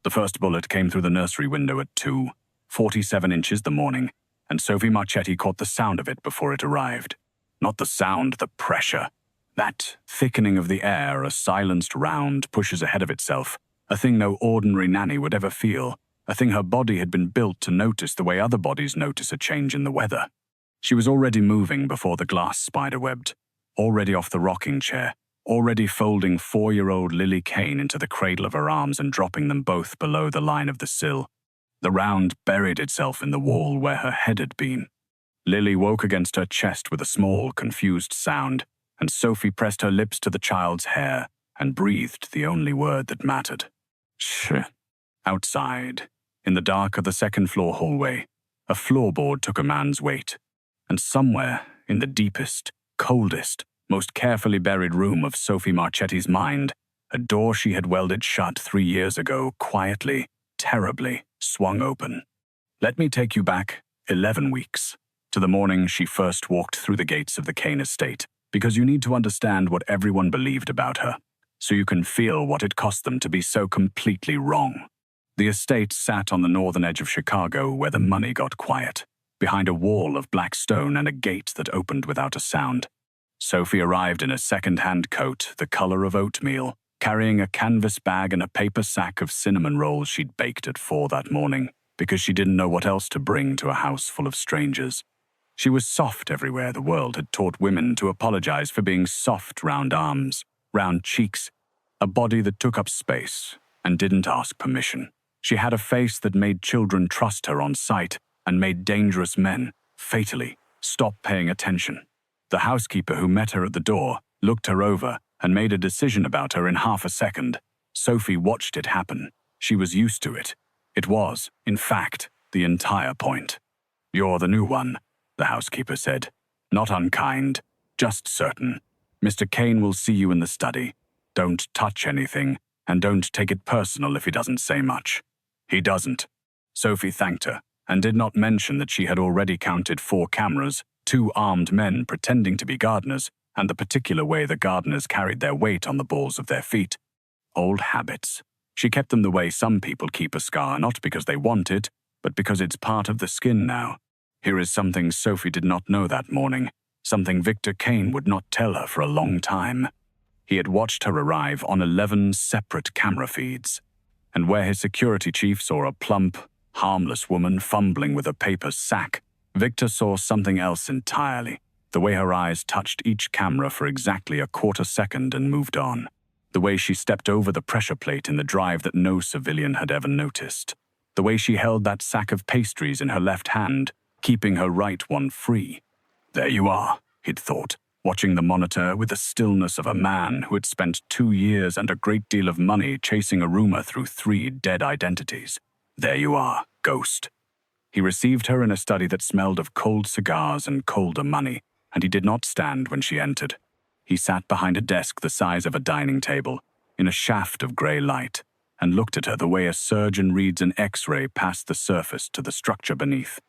The first bullet came through the nursery window at 2:47 inches the morning, and Sophie Marchetti caught the sound of it before it arrived. Not the sound, the pressure. That thickening of the air a silenced round pushes ahead of itself, a thing no ordinary nanny would ever feel, a thing her body had been built to notice the way other bodies notice a change in the weather. She was already moving before the glass spiderwebbed, already off the rocking chair, already folding 4-year-old Lily Kane into the cradle of her arms and dropping them both below the line of the sill. The round buried itself in the wall where her head had been. Lily woke against her chest with a small, confused sound, and Sophie pressed her lips to the child's hair and breathed the only word that mattered. Shh. Outside, in the dark of the second-floor hallway, a floorboard took a man's weight, and somewhere in the deepest, coldest, most carefully buried room of Sophie Marchetti's mind, a door she had welded shut 3 years ago quietly, terribly, swung open. Let me take you back 11 weeks, to the morning she first walked through the gates of the Kane estate, because you need to understand what everyone believed about her, so you can feel what it cost them to be so completely wrong. The estate sat on the northern edge of Chicago where the money got quiet, behind a wall of black stone and a gate that opened without a sound. Sophie arrived in a second-hand coat, the color of oatmeal, carrying a canvas bag and a paper sack of cinnamon rolls she'd baked at 4 that morning, because she didn't know what else to bring to a house full of strangers. She was soft everywhere the world had taught women to apologize for being soft round arms, round cheeks, a body that took up space and didn't ask permission. She had a face that made children trust her on sight and made dangerous men, fatally, stop paying attention. The housekeeper who met her at the door looked her over and made a decision about her in half a second. Sophie watched it happen. She was used to it. It was, in fact, the entire point. "You're the new one," the housekeeper said. "Not unkind, just certain. Mr. Kane will see you in the study. Don't touch anything, and don't take it personal if he doesn't say much." "He doesn't." Sophie thanked her, and did not mention that she had already counted 4 cameras, 2 armed men pretending to be gardeners, and the particular way the gardeners carried their weight on the balls of their feet. Old habits. She kept them the way some people keep a scar, not because they want it, but because it's part of the skin now. Here is something Sophie did not know that morning, something Victor Kane would not tell her for a long time. He had watched her arrive on 11 separate camera feeds, and where his security chief saw a plump, harmless woman fumbling with a paper sack, Victor saw something else entirely, the way her eyes touched each camera for exactly a quarter second and moved on, the way she stepped over the pressure plate in the drive that no civilian had ever noticed, the way she held that sack of pastries in her left hand, keeping her right one free. There you are, he'd thought, watching the monitor with the stillness of a man who had spent 2 years and a great deal of money chasing a rumor through 3 dead identities. There you are, ghost. He received her in a study that smelled of cold cigars and colder money, and he did not stand when she entered. He sat behind a desk the size of a dining table, in a shaft of grey light, and looked at her the way a surgeon reads an X-ray past the surface to the structure beneath.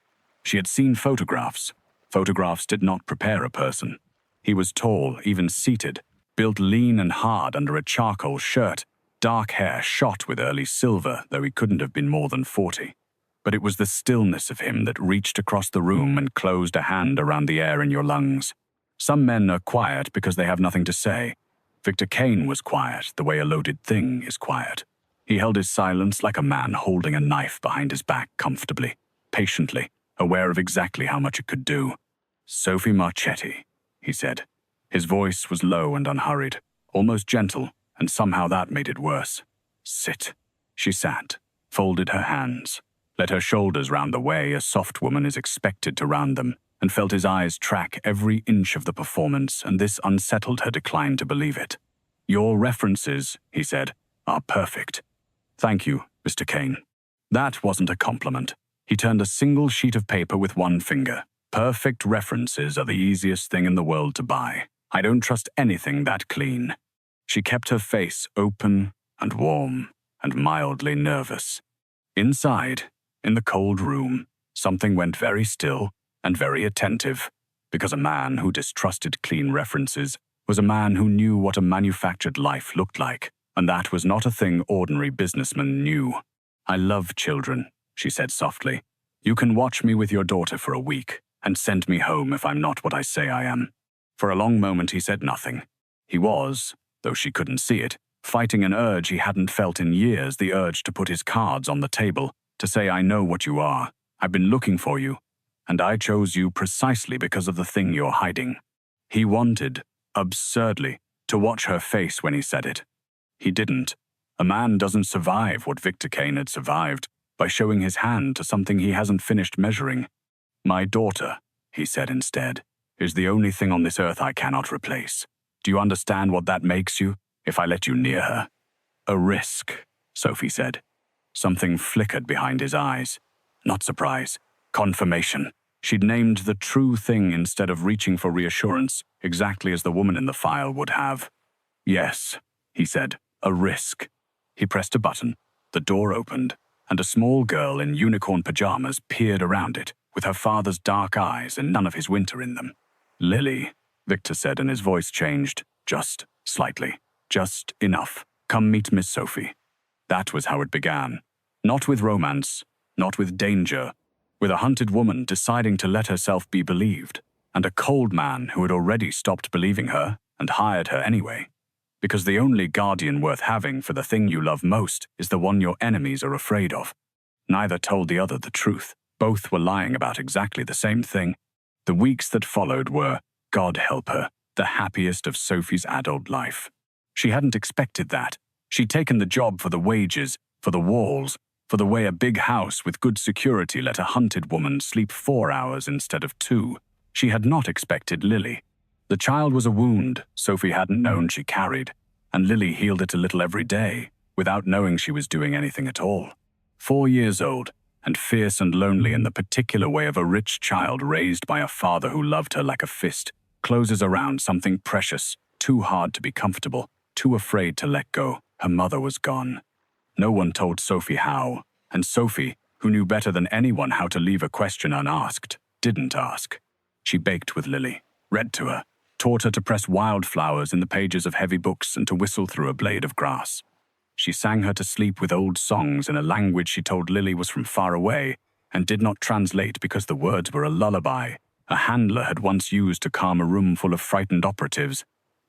She had seen photographs. Photographs did not prepare a person. He was tall, even seated, built lean and hard under a charcoal shirt, dark hair shot with early silver, though he couldn't have been more than 40. But it was the stillness of him that reached across the room and closed a hand around the air in your lungs. Some men are quiet because they have nothing to say. Victor Kane was quiet the way a loaded thing is quiet. He held his silence like a man holding a knife behind his back comfortably, patiently, aware of exactly how much it could do. "Sophie Marchetti," he said. His voice was low and unhurried, almost gentle, and somehow that made it worse. "Sit." She sat, folded her hands, let her shoulders round the way a soft woman is expected to round them, and felt his eyes track every inch of the performance, and this unsettled her decline to believe it. "Your references," he said, "are perfect." "Thank you, Mr. Kane." That wasn't a compliment. He turned a single sheet of paper with one finger. "Perfect references are the easiest thing in the world to buy. I don't trust anything that clean." She kept her face open and warm and mildly nervous. Inside, in the cold room, something went very still and very attentive, because a man who distrusted clean references was a man who knew what a manufactured life looked like, and that was not a thing ordinary businessmen knew. I love children, she said softly. You can watch me with your daughter for a week and send me home if I'm not what I say I am. For a long moment he said nothing. He was, though she couldn't see it, fighting an urge he hadn't felt in years, the urge to put his cards on the table, to say, I know what you are. I've been looking for you, and I chose you precisely because of the thing you're hiding. He wanted, absurdly, to watch her face when he said it. He didn't. A man doesn't survive what Victor Kane had survived by showing his hand to something he hasn't finished measuring. My daughter, he said instead, is the only thing on this earth I cannot replace. Do you understand what that makes you, if I let you near her? A risk, Sophie said. Something flickered behind his eyes. Not surprise. Confirmation. She'd named the true thing instead of reaching for reassurance, exactly as the woman in the file would have. Yes, he said, a risk. He pressed a button, the door opened, and a small girl in unicorn pajamas peered around it, with her father's dark eyes and none of his winter in them. Lily, Victor said, and his voice changed, just slightly. Just enough. Come meet Miss Sophie. That was how it began. Not with romance, not with danger, with a hunted woman deciding to let herself be believed, and a cold man who had already stopped believing her and hired her anyway. Because the only guardian worth having for the thing you love most is the one your enemies are afraid of. Neither told the other the truth. Both were lying about exactly the same thing. The weeks that followed were, God help her, the happiest of Sophie's adult life. She hadn't expected that. She'd taken the job for the wages, for the walls, for the way a big house with good security let a hunted woman sleep 4 hours instead of 2. She had not expected Lily. The child was a wound Sophie hadn't known she carried, and Lily healed it a little every day, without knowing she was doing anything at all. 4 years old, and fierce and lonely in the particular way of a rich child raised by a father who loved her like a fist, closes around something precious, too hard to be comfortable, too afraid to let go. Her mother was gone. No one told Sophie how, and Sophie, who knew better than anyone how to leave a question unasked, didn't ask. She baked with Lily, read to her, taught her to press wildflowers in the pages of heavy books and to whistle through a blade of grass. She sang her to sleep with old songs in a language she told Lily was from far away and did not translate because the words were a lullaby a handler had once used to calm a room full of frightened operatives,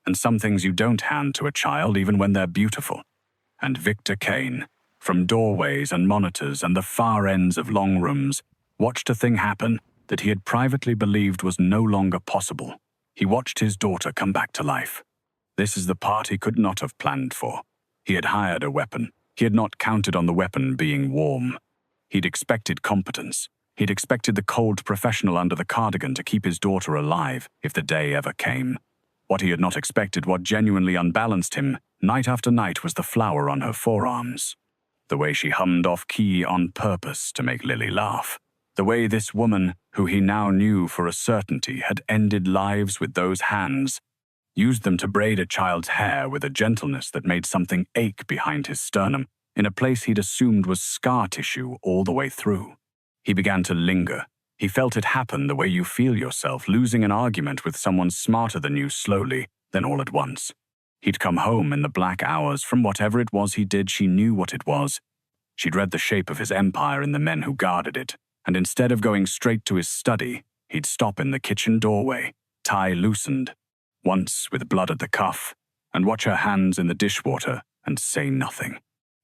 and some things you don't hand to a child even when they're beautiful. And Victor Kane, from doorways and monitors and the far ends of long rooms, watched a thing happen that he had privately believed was no longer possible. He watched his daughter come back to life. This is the part he could not have planned for. He had hired a weapon. He had not counted on the weapon being warm. He'd expected competence. He'd expected the cold professional under the cardigan to keep his daughter alive if the day ever came. What he had not expected, what genuinely unbalanced him, night after night, was the flower on her forearms. The way she hummed off key on purpose to make Lily laugh. The way this woman, who he now knew for a certainty had ended lives with those hands, used them to braid a child's hair with a gentleness that made something ache behind his sternum, in a place he'd assumed was scar tissue all the way through. He began to linger. He felt it happen the way you feel yourself losing an argument with someone smarter than you slowly, then all at once. He'd come home in the black hours from whatever it was he did. She knew what it was. She'd read the shape of his empire in the men who guarded it, and instead of going straight to his study, he'd stop in the kitchen doorway, tie loosened, once with blood at the cuff, and watch her hands in the dishwater and say nothing.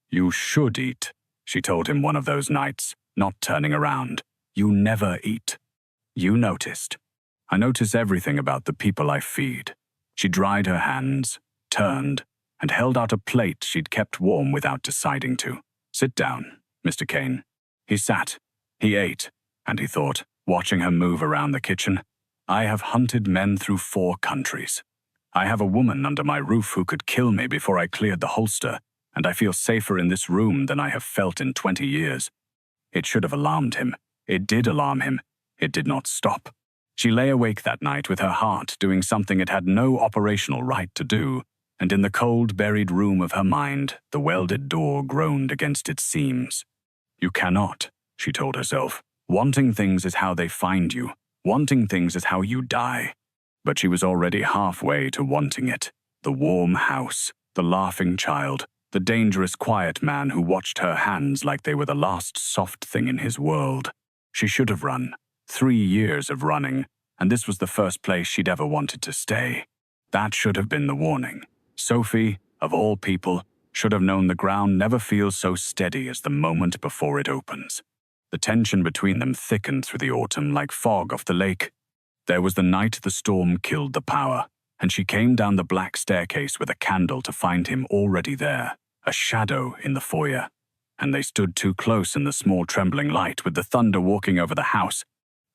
You should eat, she told him one of those nights, not turning around. You never eat. You noticed. I notice everything about the people I feed. She dried her hands, turned, and held out a plate she'd kept warm without deciding to. Sit down, Mr. Kane. He sat. He ate, and he thought, watching her move around the kitchen, I have hunted men through 4 countries. I have a woman under my roof who could kill me before I cleared the holster, and I feel safer in this room than I have felt in 20 years. It should have alarmed him. It did alarm him. It did not stop. She lay awake that night with her heart doing something it had no operational right to do, and in the cold, buried room of her mind, the welded door groaned against its seams. You cannot, she told herself. Wanting things is how they find you. Wanting things is how you die. But she was already halfway to wanting it. The warm house, the laughing child, The dangerous, quiet man who watched her hands like they were the last soft thing in his world. She should have run. 3 years of running, and this was the first place she'd ever wanted to stay. That should have been the warning. Sophie, of all people, should have known the ground never feels so steady as the moment before it opens. The tension between them thickened through the autumn like fog off the lake. There was the night the storm killed the power, and she came down the black staircase with a candle to find him already there, a shadow in the foyer. And they stood too close in the small trembling light with the thunder walking over the house.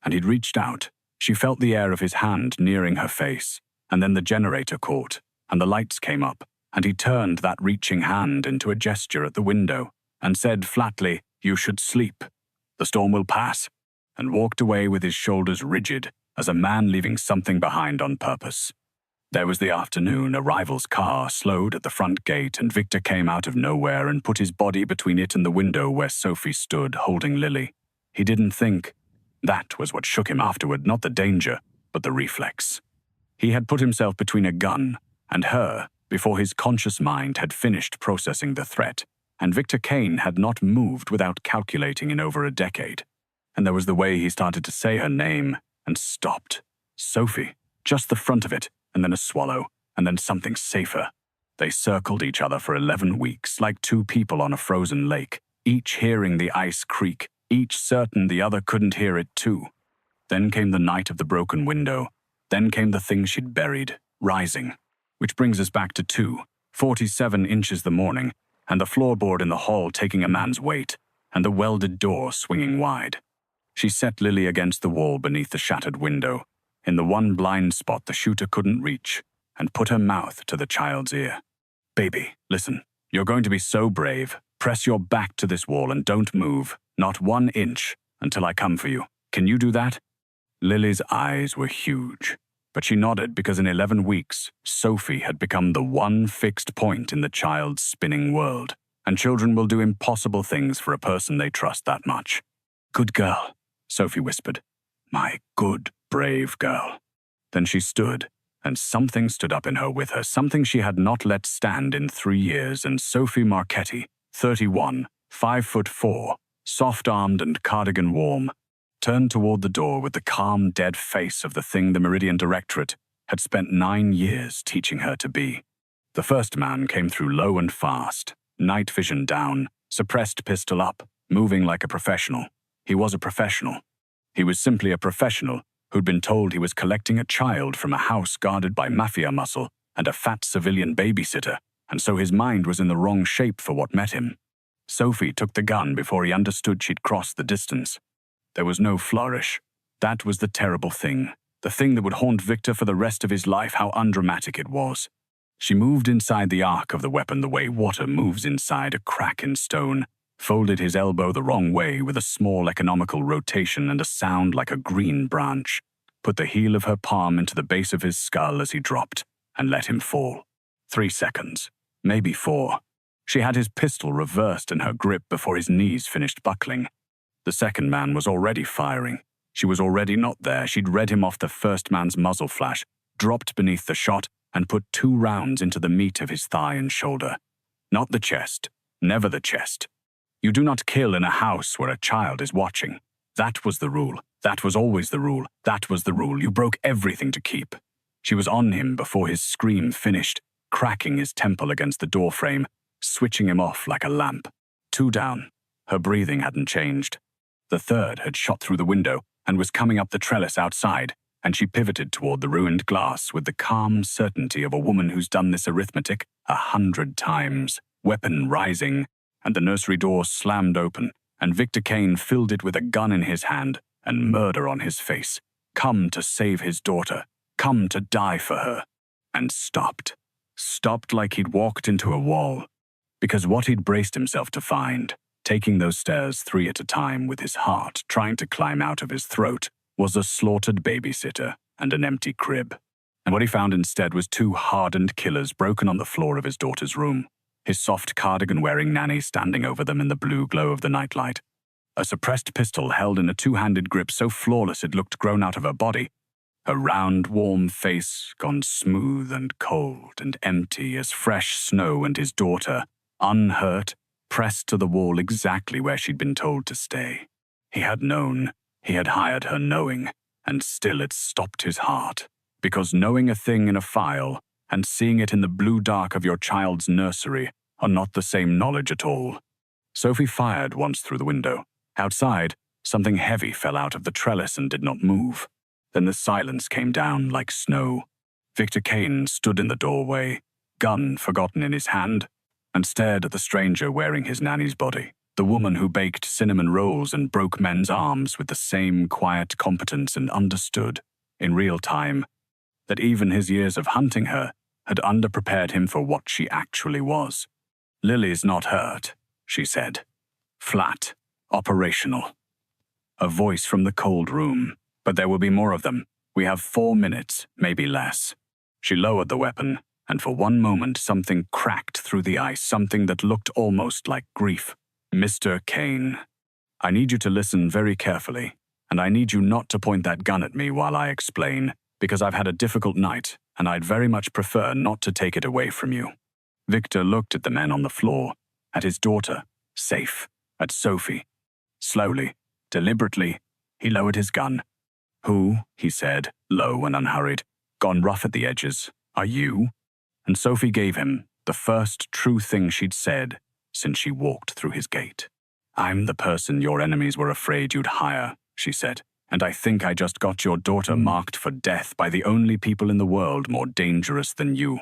And he'd reached out. She felt the air of his hand nearing her face, and then the generator caught, and the lights came up, and he turned that reaching hand into a gesture at the window, and said flatly, "You should sleep. The storm will pass," and walked away with his shoulders rigid, as a man leaving something behind on purpose. There was the afternoon. A rival's car slowed at the front gate, and Victor came out of nowhere and put his body between it and the window where Sophie stood, holding Lily. He didn't think. That was what shook him afterward, not the danger, but the reflex. He had put himself between a gun and her before his conscious mind had finished processing the threat, and Victor Kane had not moved without calculating in over a decade. And there was the way he started to say her name and stopped. Sophie, just the front of it, and then a swallow, and then something safer. They circled each other for 11 weeks, like two people on a frozen lake, each hearing the ice creak, each certain the other couldn't hear it too. Then came the night of the broken window. Then came the thing she'd buried, rising. Which brings us back to 2:47 inches the morning, and the floorboard in the hall taking a man's weight, and the welded door swinging wide. She set Lily against the wall beneath the shattered window, in the one blind spot the shooter couldn't reach, and put her mouth to the child's ear. "Baby, listen, you're going to be so brave. Press your back to this wall and don't move, not 1 inch, until I come for you. Can you do that?" Lily's eyes were huge, but she nodded because in 11 weeks, Sophie had become the one fixed point in the child's spinning world, and children will do impossible things for a person they trust that much. "Good girl," Sophie whispered. "My good, brave girl." Then she stood, and something stood up in her with her, something she had not let stand in 3 years, and Sophie Marchetti, 31, 5'4", soft-armed and cardigan warm, turned toward the door with the calm, dead face of the thing the Meridian Directorate had spent 9 years teaching her to be. The first man came through low and fast, night vision down, suppressed pistol up, moving like a professional. He was a professional. He was simply a professional who'd been told he was collecting a child from a house guarded by Mafia muscle and a fat civilian babysitter, and so his mind was in the wrong shape for what met him. Sophie took the gun before he understood she'd crossed the distance. There was no flourish. That was the terrible thing, the thing that would haunt Victor for the rest of his life, how undramatic it was. She moved inside the arc of the weapon the way water moves inside a crack in stone, folded his elbow the wrong way with a small economical rotation and a sound like a green branch, put the heel of her palm into the base of his skull as he dropped, and let him fall. 3 seconds, maybe 4. She had his pistol reversed in her grip before his knees finished buckling. The second man was already firing. She was already not there. She'd read him off the first man's muzzle flash, dropped beneath the shot, and put 2 rounds into the meat of his thigh and shoulder. Not the chest. Never the chest. You do not kill in a house where a child is watching. That was the rule. That was always the rule. That was the rule. You broke everything to keep. She was on him before his scream finished, cracking his temple against the doorframe, switching him off like a lamp. 2 down. Her breathing hadn't changed. The third had shot through the window and was coming up the trellis outside, and she pivoted toward the ruined glass with the calm certainty of a woman who's done this arithmetic 100 times, weapon rising, and the nursery door slammed open, and Victor Kane filled it with a gun in his hand and murder on his face. Come to save his daughter, come to die for her. And stopped. Stopped like he'd walked into a wall. Because what he'd braced himself to find, taking those stairs 3 at a time with his heart trying to climb out of his throat, was a slaughtered babysitter and an empty crib. And what he found instead was 2 hardened killers broken on the floor of his daughter's room, his soft cardigan-wearing Nanny standing over them in the blue glow of the nightlight. A suppressed pistol held in a 2-handed grip so flawless it looked grown out of her body, her round, warm face gone smooth and cold and empty as fresh snow, and his daughter, unhurt, pressed to the wall exactly where she'd been told to stay. He had known, he had hired her knowing, and still it stopped his heart. Because knowing a thing in a file and seeing it in the blue dark of your child's nursery are not the same knowledge at all. Sophie fired once through the window. Outside, something heavy fell out of the trellis and did not move. Then the silence came down like snow. Victor Kane stood in the doorway, gun forgotten in his hand, and stared at the stranger wearing his nanny's body. The woman who baked cinnamon rolls and broke men's arms with the same quiet competence and understood, in real time, that even his years of hunting her had underprepared him for what she actually was. "Lily's not hurt," she said. Flat, operational. A voice from the cold room. "But there will be more of them. We have 4 minutes, maybe less." She lowered the weapon, and for one moment something cracked through the ice, something that looked almost like grief. "Mr. Kane, I need you to listen very carefully, and I need you not to point that gun at me while I explain, because I've had a difficult night, and I'd very much prefer not to take it away from you." Victor looked at the men on the floor, at his daughter, safe, at Sophie. Slowly, deliberately, he lowered his gun. "Who," he said, low and unhurried, "gone rough at the edges, are you?" And Sophie gave him the first true thing she'd said since she walked through his gate. "I'm the person your enemies were afraid you'd hire," she said, "and I think I just got your daughter marked for death by the only people in the world more dangerous than you."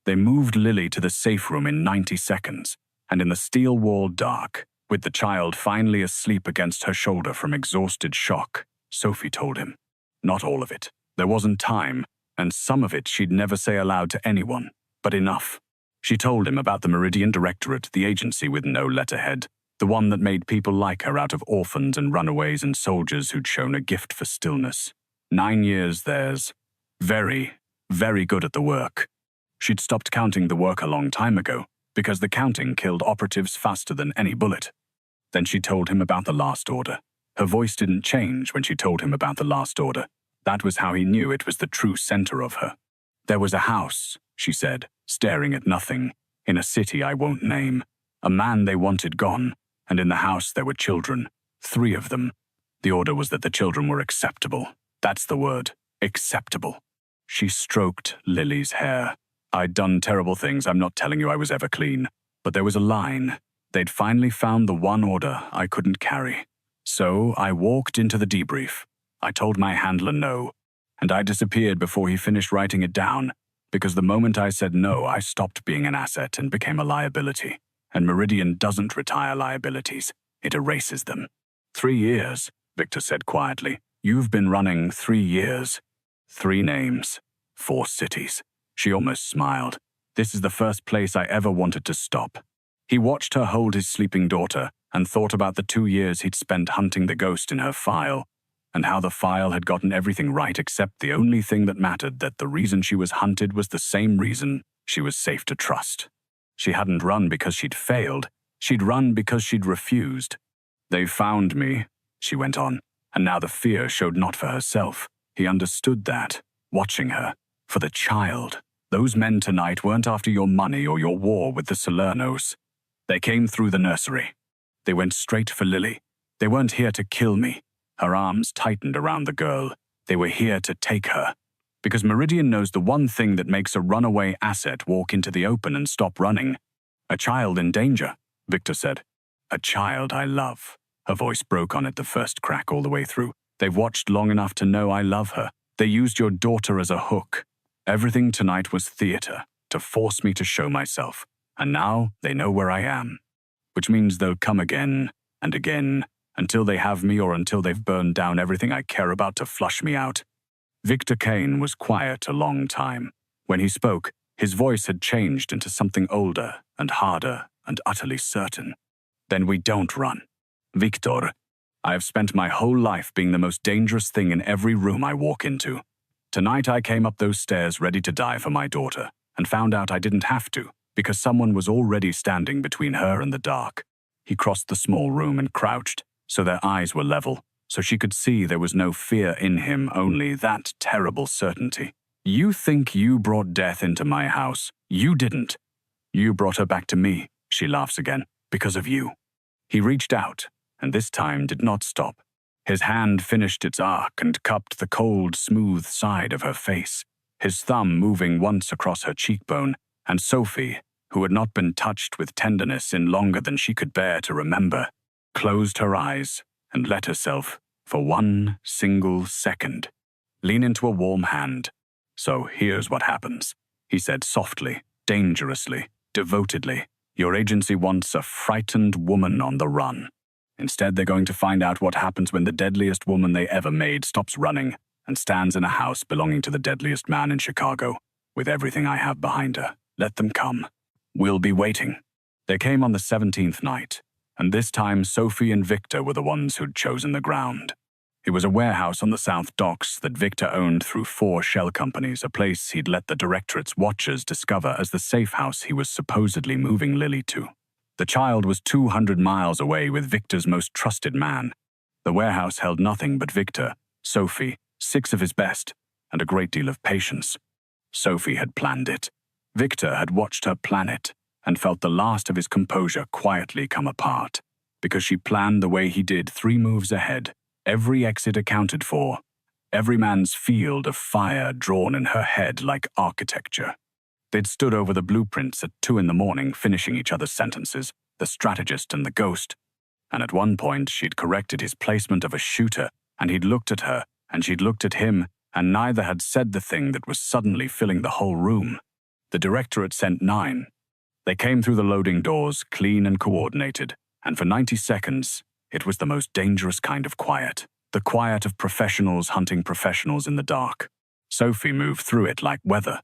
They moved Lily to the safe room in 90 seconds, and in the steel-walled dark, with the child finally asleep against her shoulder from exhausted shock, Sophie told him. Not all of it. There wasn't time, and some of it she'd never say aloud to anyone, but enough. She told him about the Meridian Directorate, the agency with no letterhead, the one that made people like her out of orphans and runaways and soldiers who'd shown a gift for stillness. 9 years theirs. Very, very good at the work. She'd stopped counting the work a long time ago, because the counting killed operatives faster than any bullet. Then she told him about the last order. Her voice didn't change when she told him about the last order. That was how he knew it was the true center of her. "There was a house," she said, staring at nothing, "in a city I won't name. A man they wanted gone, and in the house there were children. 3 of them. The order was that the children were acceptable. That's the word, acceptable." She stroked Lily's hair. "I'd done terrible things, I'm not telling you I was ever clean. But there was a line. They'd finally found the one order I couldn't carry. So I walked into the debrief. I told my handler no, and I disappeared before he finished writing it down, because the moment I said no, I stopped being an asset and became a liability. And Meridian doesn't retire liabilities, it erases them." 3 years, Victor said quietly. "You've been running 3 years. 3 names. 4 cities." She almost smiled. "This is the first place I ever wanted to stop." He watched her hold his sleeping daughter and thought about the 2 years he'd spent hunting the ghost in her file, and how the file had gotten everything right except the only thing that mattered, that the reason she was hunted was the same reason she was safe to trust. She hadn't run because she'd failed. She'd run because she'd refused. "They found me," she went on, and now the fear showed not for herself. He understood that, watching her, for the child. "Those men tonight weren't after your money or your war with the Salernos. They came through the nursery. They went straight for Lily. They weren't here to kill me." Her arms tightened around the girl. "They were here to take her. Because Meridian knows the one thing that makes a runaway asset walk into the open and stop running. A child in danger," Victor said. "A child I love." Her voice broke on it, the first crack all the way through. "They've watched long enough to know I love her. They used your daughter as a hook. Everything tonight was theater, to force me to show myself. And now they know where I am. Which means they'll come again and again, until they have me or until they've burned down everything I care about to flush me out." Victor Kane was quiet a long time. When he spoke, his voice had changed into something older and harder and utterly certain. "Then we don't run. Victor, I have spent my whole life being the most dangerous thing in every room I walk into. Tonight I came up those stairs ready to die for my daughter, and found out I didn't have to, because someone was already standing between her and the dark." He crossed the small room and crouched, so their eyes were level, so she could see there was no fear in him, only that terrible certainty. "You think you brought death into my house? You didn't. You brought her back to me," She laughs again. Because of you. He reached out, and this time did not stop. His hand finished its arc and cupped the cold, smooth side of her face, his thumb moving once across her cheekbone, and Sophie, who had not been touched with tenderness in longer than she could bear to remember, closed her eyes and let herself, for one single second, lean into a warm hand. So here's what happens, he said softly, dangerously, devotedly. Your agency wants a frightened woman on the run. Instead, they're going to find out what happens when the deadliest woman they ever made stops running and stands in a house belonging to the deadliest man in Chicago, with everything I have behind her. Let them come. We'll be waiting. They came on the 17th night, and this time Sophie and Victor were the ones who'd chosen the ground. It was a warehouse on the South Docks that Victor owned through 4 shell companies, a place he'd let the Directorate's watchers discover as the safe house he was supposedly moving Lily to. The child was 200 miles away with Victor's most trusted man. The warehouse held nothing but Victor, Sophie, 6 of his best, and a great deal of patience. Sophie had planned it. Victor had watched her plan it and felt the last of his composure quietly come apart, because she planned the way he did 3 moves ahead, every exit accounted for, every man's field of fire drawn in her head like architecture. They'd stood over the blueprints at 2 a.m, finishing each other's sentences, the strategist and the ghost, and at one point she'd corrected his placement of a shooter, and he'd looked at her, and she'd looked at him, and neither had said the thing that was suddenly filling the whole room. The Directorate sent 9. They came through the loading doors, clean and coordinated, and for 90 seconds, it was the most dangerous kind of quiet, the quiet of professionals hunting professionals in the dark. Sophie moved through it like weather.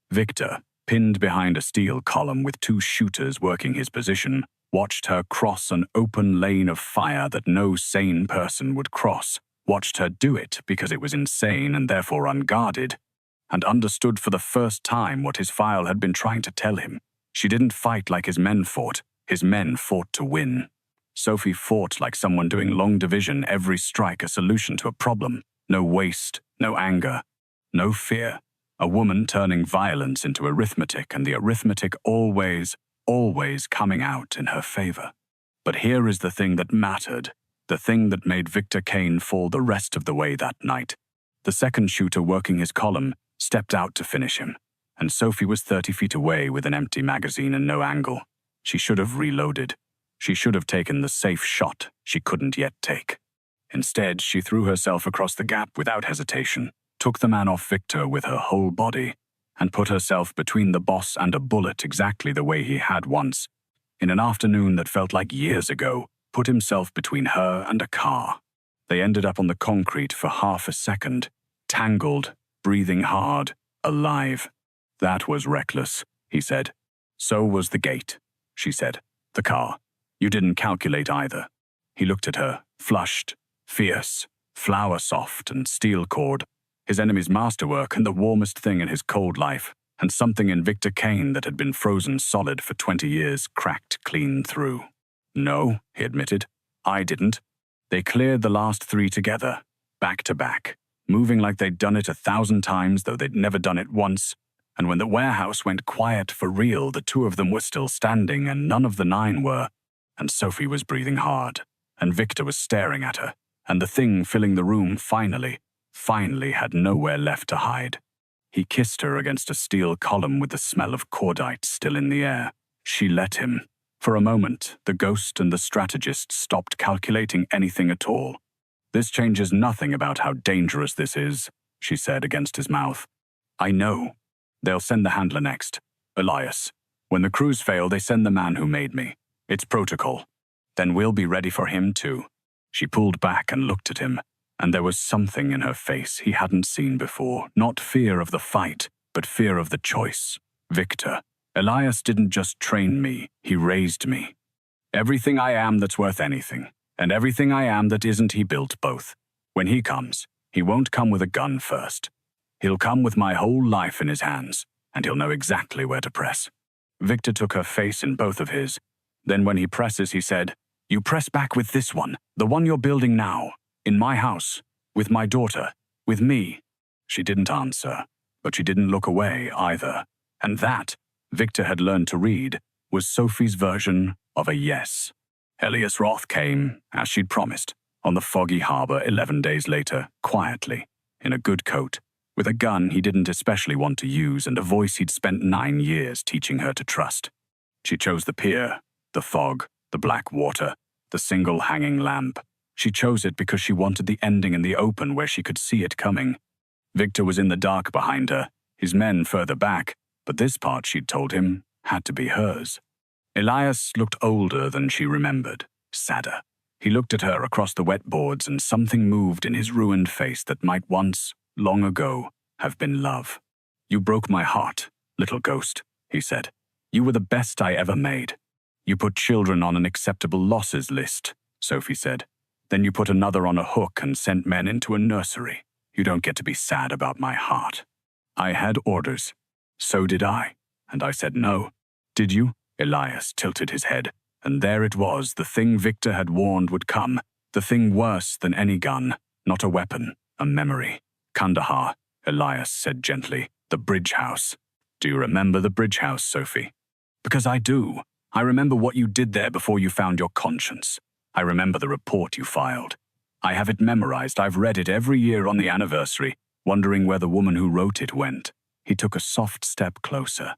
Victor, pinned behind a steel column with 2 shooters working his position, watched her cross an open lane of fire that no sane person would cross, watched her do it because it was insane and therefore unguarded, and understood for the first time what his file had been trying to tell him. She didn't fight like his men fought to win. Sophie fought like someone doing long division, every strike a solution to a problem. No waste, no anger, no fear. A woman turning violence into arithmetic, and the arithmetic always coming out in her favor. But here is the thing that mattered, the thing that made Victor Kane fall the rest of the way that night. The second shooter working his column stepped out to finish him, and Sophie was 30 feet away with an empty magazine and no angle. She should have reloaded. She should have taken the safe shot she couldn't yet take. Instead, she threw herself across the gap without hesitation, took the man off Victor with her whole body, and put herself between the boss and a bullet exactly the way he had once, in an afternoon that felt like years ago, put himself between her and a car. They ended up on the concrete for half a second, tangled, breathing hard, alive. That was reckless, he said. So was the gate, she said. The car. You didn't calculate either. He looked at her, flushed, fierce, flower-soft and steel-cored, his enemy's masterwork and the warmest thing in his cold life, and something in Victor Kane that had been frozen solid for 20 years cracked clean through. No, he admitted. I didn't. They cleared the last 3 together, back to back, moving like they'd done it 1,000 times, though they'd never done it once. And when the warehouse went quiet for real, the 2 of them were still standing, and none of the 9 were. And Sophie was breathing hard, and Victor was staring at her, and the thing filling the room finally had nowhere left to hide. He kissed her against a steel column with the smell of cordite still in the air. She let him. For a moment, the ghost and the strategist stopped calculating anything at all. This changes nothing about how dangerous this is, she said against his mouth. I know. They'll send the handler next. Elias. When the crews fail, they send the man who made me. It's protocol. Then we'll be ready for him too. She pulled back and looked at him, and there was something in her face he hadn't seen before. Not fear of the fight, but fear of the choice. Victor. Elias didn't just train me, he raised me. Everything I am that's worth anything, and everything I am that isn't, he built both. When he comes, he won't come with a gun first. He'll come with my whole life in his hands, and he'll know exactly where to press. Victor took her face in both of his. Then when he presses, he said, You press back with this one, the one you're building now, in my house, with my daughter, with me. She didn't answer, but she didn't look away either. And that, Victor had learned to read, was Sophie's version of a yes. Elias Roth came, as she'd promised, on the foggy harbor 11 days later, quietly, in a good coat, with a gun he didn't especially want to use and a voice he'd spent 9 years teaching her to trust. She chose the pier, the fog, the black water, the single hanging lamp. She chose it because she wanted the ending in the open where she could see it coming. Victor was in the dark behind her, his men further back, but this part, she'd told him, had to be hers. Elias looked older than she remembered, sadder. He looked at her across the wet boards and something moved in his ruined face that might once, long ago, have been love. "You broke my heart, little ghost," he said. "You were the best I ever made." "You put children on an acceptable losses list," Sophie said. "Then you put another on a hook and sent men into a nursery. You don't get to be sad about my heart." "I had orders." "So did I. And I said no." "Did you?" Elias tilted his head, and there it was, the thing Victor had warned would come, the thing worse than any gun, not a weapon, a memory. "Kandahar," Elias said gently, "the bridge house." "Do you remember the bridge house, Sophie?" "Because I do. I remember what you did there before you found your conscience. I remember the report you filed. I have it memorized. I've read it every year on the anniversary, wondering where the woman who wrote it went." He took a soft step closer.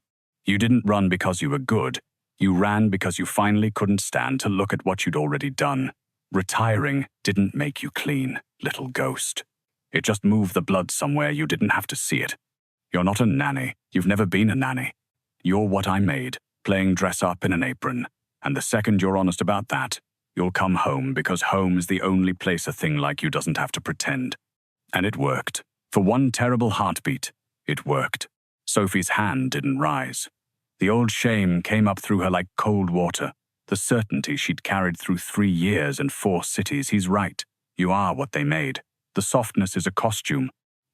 "You didn't run because you were good. You ran because you finally couldn't stand to look at what you'd already done. Retiring didn't make you clean, little ghost. It just moved the blood somewhere you didn't have to see it. You're not a nanny. You've never been a nanny. You're what I made, playing dress up in an apron. And the second you're honest about that, you'll come home because home is the only place a thing like you doesn't have to pretend." And it worked. For one terrible heartbeat, it worked. Sophie's hand didn't rise. The old shame came up through her like cold water, the certainty she'd carried through 3 years and 4 cities. He's right. You are what they made. The softness is a costume.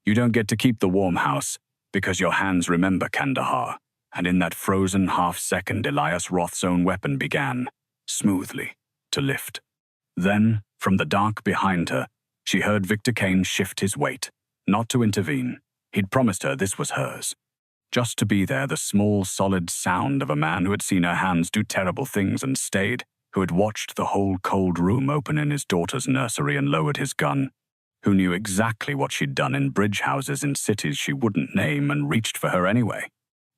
You don't get to keep the warm house because your hands remember Kandahar. And in that frozen half-second, Elias Roth's own weapon began, smoothly, to lift. Then, from the dark behind her, she heard Victor Kane shift his weight, not to intervene. He'd promised her this was hers. Just to be there, the small, solid sound of a man who had seen her hands do terrible things and stayed, who had watched the whole cold room open in his daughter's nursery and lowered his gun, who knew exactly what she'd done in bridge houses in cities she wouldn't name and reached for her anyway.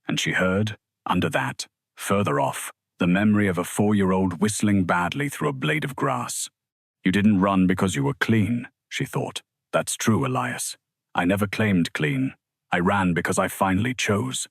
And she heard, under that, further off, the memory of a 4-year-old whistling badly through a blade of grass. "You didn't run because you were clean," she thought. "That's true, Elias. I never claimed clean. I ran because I finally chose.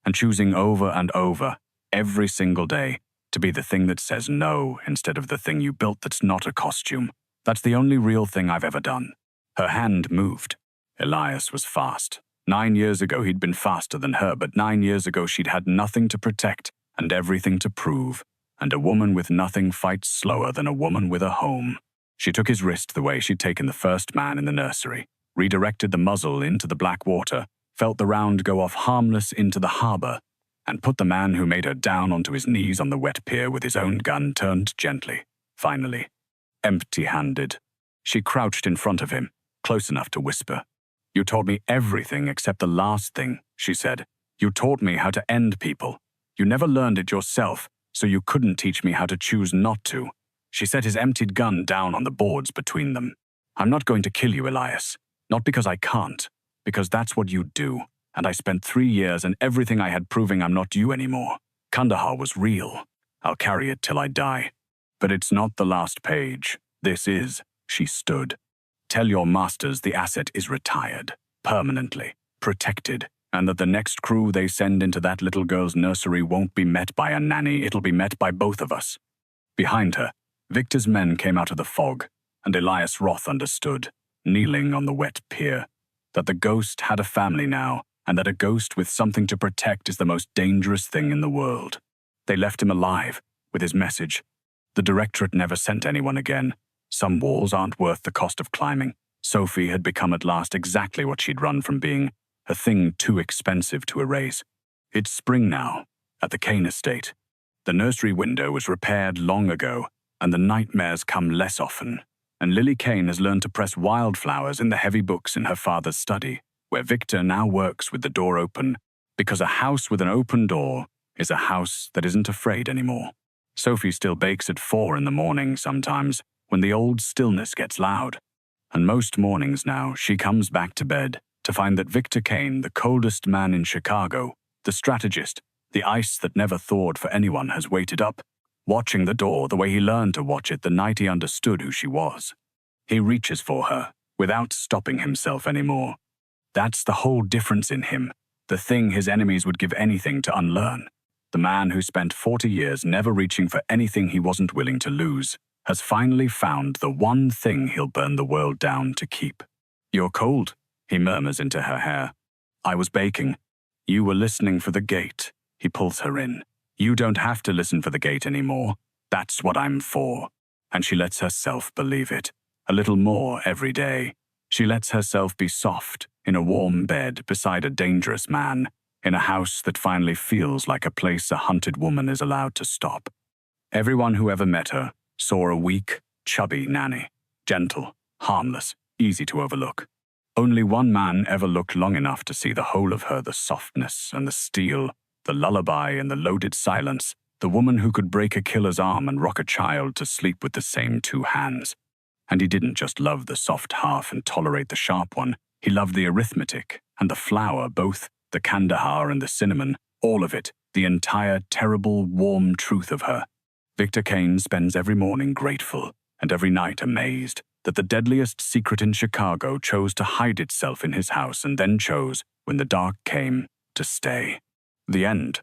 And choosing over and over, every single day, to be the thing that says no instead of the thing you built that's not a costume. That's the only real thing I've ever done." Her hand moved. Elias was fast. 9 years ago he'd been faster than her, but 9 years ago she'd had nothing to protect and everything to prove, and a woman with nothing fights slower than a woman with a home. She took his wrist the way she'd taken the first man in the nursery, redirected the muzzle into the black water, felt the round go off harmless into the harbor, and put the man who made her down onto his knees on the wet pier with his own gun turned gently, finally, empty-handed. She crouched in front of him, close enough to whisper. "You taught me everything except the last thing," she said. "You taught me how to end people. You never learned it yourself, so you couldn't teach me how to choose not to." She set his emptied gun down on the boards between them. "I'm not going to kill you, Elias. Not because I can't, because that's what you do, and I spent 3 years and everything I had proving I'm not you anymore. Kandahar was real. I'll carry it till I die. But it's not the last page. This is," she stood. "Tell your masters the asset is retired, permanently, protected, and that the next crew they send into that little girl's nursery won't be met by a nanny, it'll be met by both of us." Behind her, Victor's men came out of the fog, and Elias Roth understood, kneeling on the wet pier, that the ghost had a family now, and that a ghost with something to protect is the most dangerous thing in the world. They left him alive, with his message. The directorate never sent anyone again. Some walls aren't worth the cost of climbing. Sophie had become at last exactly what she'd run from being, a thing too expensive to erase. It's spring now, at the Kane estate. The nursery window was repaired long ago, and the nightmares come less often. And Lily Kane has learned to press wildflowers in the heavy books in her father's study, where Victor now works with the door open, because a house with an open door is a house that isn't afraid anymore. Sophie still bakes at 4 in the morning sometimes, when the old stillness gets loud. And most mornings now, she comes back to bed to find that Victor Kane, the coldest man in Chicago, the strategist, the ice that never thawed for anyone, has waited up, watching the door the way he learned to watch it the night he understood who she was. He reaches for her, without stopping himself anymore. That's the whole difference in him, the thing his enemies would give anything to unlearn. The man who spent 40 years never reaching for anything he wasn't willing to lose has finally found the one thing he'll burn the world down to keep. "You're cold," he murmurs into her hair. "I was baking. You were listening for the gate." He pulls her in. "You don't have to listen for the gate anymore. That's what I'm for." And she lets herself believe it. A little more every day. She lets herself be soft, in a warm bed beside a dangerous man, in a house that finally feels like a place a hunted woman is allowed to stop. Everyone who ever met her saw a weak, chubby Nanny, gentle, harmless, easy to overlook. Only one man ever looked long enough to see the whole of her, the softness and the steel, the lullaby and the loaded silence, the woman who could break a killer's arm and rock a child to sleep with the same 2 hands. And he didn't just love the soft half and tolerate the sharp one. He loved the arithmetic and the flour, both the Kandahar and the cinnamon, all of it, the entire terrible, warm truth of her. Victor Kane spends every morning grateful and every night amazed that the deadliest secret in Chicago chose to hide itself in his house and then chose, when the dark came, to stay. The end.